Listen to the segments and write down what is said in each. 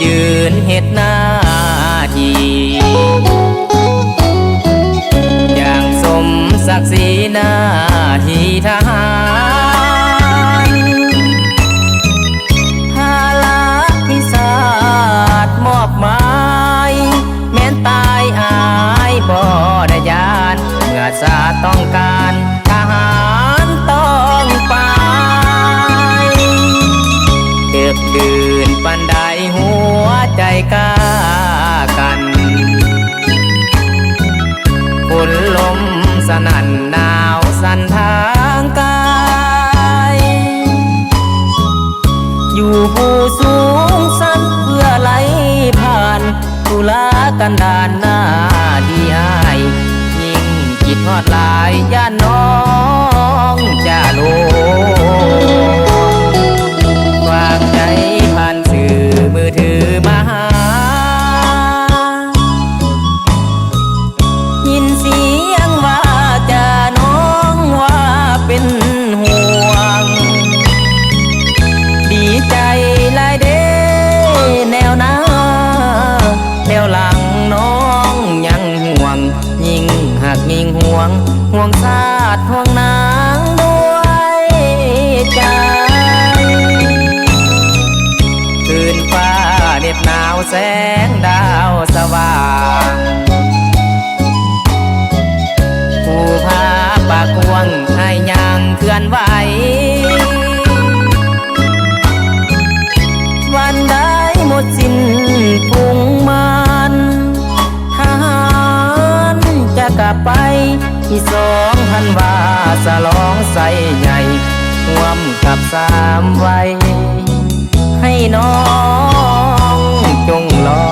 ยืนเฮ็ดหน้าที่อย่างสมศักดิ์ศรีหน้าที่ทหารภาระพิศาสมอบหมายแม้นตายอายบ่ได้ยานเมื่อชาติต้องการทหารต้องไปเดือบดื่นปันใดหัวใจกล้ากันฝนลมสนั่นหนาวสั่นทางกายอยู่ผู้สูงสันเพื่อไหลผ่านตุลากันดานหน้าที่อายยิ่งคิดฮอดหลายย่านน้องจะโลฝากใจผ่านสื่อมือถือมาหายินเสียงว่าจะน้องว่าเป็นห่วงดีใจหลายเด้แนวหน้าแนวหลังน้องยังห่วงยิ่งหักยิ่งห่วงห่วงชาติห่วงนางด้วยใจคืนฟ้าเหน็บหนาวแสงดาวสว่างผู้พาปากวงให้ยังเคลื่อนไหววันใดหมดสิ้นพุ่งมันทหารจะกลับไปที่2,000ว่าสลองใส่ใหญ่ร่วมกับ3วัยให้น้องจงรอ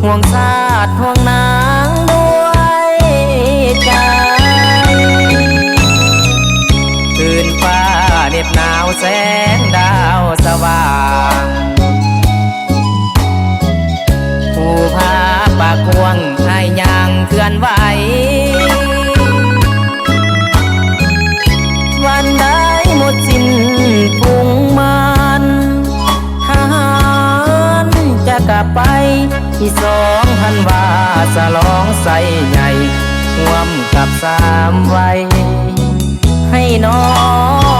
ห่วงชาติห่วงนางด้วยใจคืนฟ้าเหน็บหนาวแสงดาวสว่างผู้พาปากควงให้ยังเคลื่อนไหววันใดหมดสิ้นพุ่งมันทหารจะกลับไปที่2,000ว่าสลองใส่ใหญ่ร่วมกับ3วัยให้น้อง